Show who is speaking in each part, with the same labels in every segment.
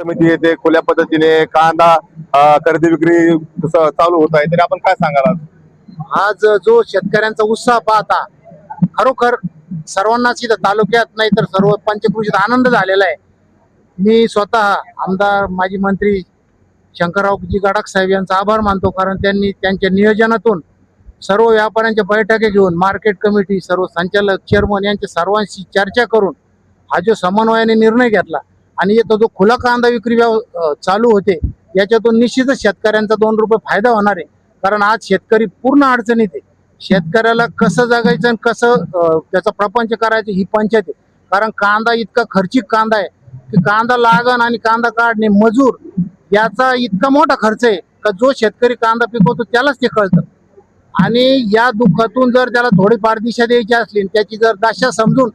Speaker 1: समिती येते खुल्या पद्धतीने कांदा खरेदी विक्री चालू होत आहे, तरी आपण काय सांगाल आज?
Speaker 2: आज जो शेतकऱ्यांचा उत्साह पाहता खरोखर सर्वांनाच इथं तालुक्यात नाही तर सर्व पंचकृषीत आनंद झालेला आहे। मी स्वतः आमदार माजी मंत्री शंकररावजी गडाख साहेब यांचा आभार मानतो, कारण त्यांनी त्यांच्या नियोजनातून सर्व व्यापाऱ्यांच्या बैठका घेऊन मार्केट कमिटी सर्व संचालक चेअरमन यांच्या सर्वांशी चर्चा करून हा जो समन्वयाने निर्णय घेतला आणि इथं जो खुला कांदा विक्री चालू होते याच्यातून निश्चितच शेतकऱ्यांचा 2 रुपये फायदा होणार आहे। कारण आज शेतकरी पूर्ण अडचणीत आहे। शेतकऱ्याला कसं जगायचं आणि कसं त्याचा प्रपंच करायचं ही पंचायत आहे। कारण कांदा इतका खर्चिक कांदा आहे की कांदा लागण आणि कांदा काढणे मजूर याचा इतका मोठा खर्च आहे का जो शेतकरी कांदा पिकवतो त्यालाच ते कळतं। आणि या दुःखातून जर त्याला थोडीफार दिशा द्यायची असली, त्याची जर दशा समजून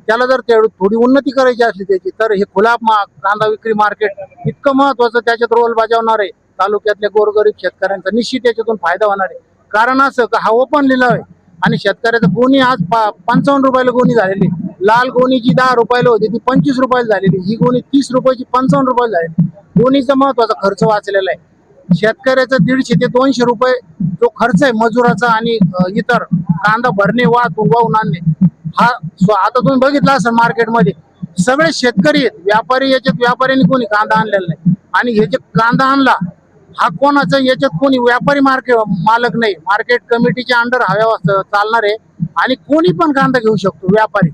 Speaker 2: त्याला जर थोडी उन्नती करायची असली त्याची, तर हे खुला कांदा विक्री मार्केट इतकं महत्वाचं त्याच्यात रोल बजावणार आहे। तालुक्यातल्या गोरगरीब शेतकऱ्यांचा निश्चित याच्यातून फायदा होणार आहे। कारण असं का हा ओपन लिलाव आहे आणि शेतकऱ्याचं गोणी आज 55 रुपयाला गोणी झालेली, लाल गोणी जी 10 रुपयाला होती ती 25 रुपयाला झालेली, ही गोणी 30 रुपयाची 55 रुपयाला झालेली। गोणीचा महत्वाचा खर्च वाचलेला आहे। शेतकऱ्याचा 150 ते 200 रुपये जो खर्च आहे मजुराचा आणि इतर कांदा भरणे वाहून आणणे हा आता तुम्ही बघितला असेल मार्केटमध्ये सगळे शेतकरी आहेत, व्यापारी याच्यात व्यापाऱ्यांनी कोणी कांदा आणलेला नाही। आणि हे जे कांदा आणला हा कोणाचा याच्यात कोणी व्यापारी मालक नाही, मार्केट कमिटीच्या अंडर हव्या चालणार आहे आणि कोणी पण कांदा घेऊ शकतो व्यापारी।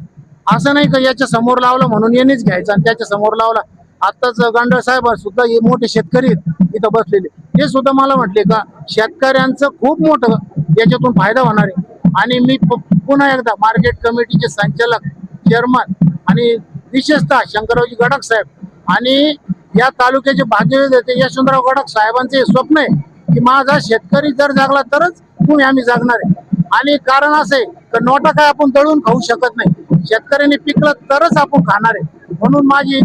Speaker 2: असं नाही का याच्या समोर लावलं म्हणून यांनीच घ्यायचं आणि त्याच्या समोर लावला। आताच गांडळ साहेब सुद्धा हे मोठे शेतकरी इथं बसलेले, ते सुद्धा मला म्हटले का शेतकऱ्यांचं खूप मोठं याच्यातून फायदा होणार आहे। आणि मी पुन्हा एकदा मार्केट कमिटीचे संचालक चेअरमन आणि विशेषतः शंकररावजी गडाख साहेब आणि या तालुक्याचे भाग्यविधाते यशवंतराव गडाख साहेबांचे स्वप्न आहे की माझा शेतकरी जर जागला तरच तुम्ही आम्ही जागणार आहे। आणि कारण असं आहे तर नोटा काय आपण दळून खाऊ शकत नाही, शेतकऱ्यांनी पिकलं तरच आपण खाणार आहे। म्हणून माझी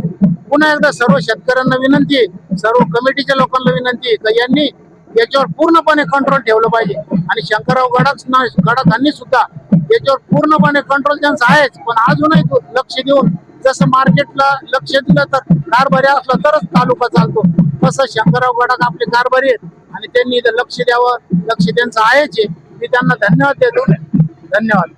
Speaker 2: पुन्हा एकदा सर्व शेतकऱ्यांना विनंती आहे, सर्व कमिटीच्या लोकांना विनंती आहे की यांनी याच्यावर पूर्णपणे कंट्रोल ठेवलं पाहिजे। आणि शंकरराव गडाखांनी सुद्धा याच्यावर पूर्णपणे कंट्रोल त्यांचा आहेच, पण अजूनही लक्ष देऊन जसं मार्केटला लक्ष दिलं तर कारभारी असला तरच तालुका चालतो, तसं शंकरराव गडाख आपले कारभारी आहेत आणि त्यांनी इथं लक्ष द्यावं, लक्ष त्यांचं आहेच आहे। मी त्यांना धन्यवाद देतो। धन्यवाद।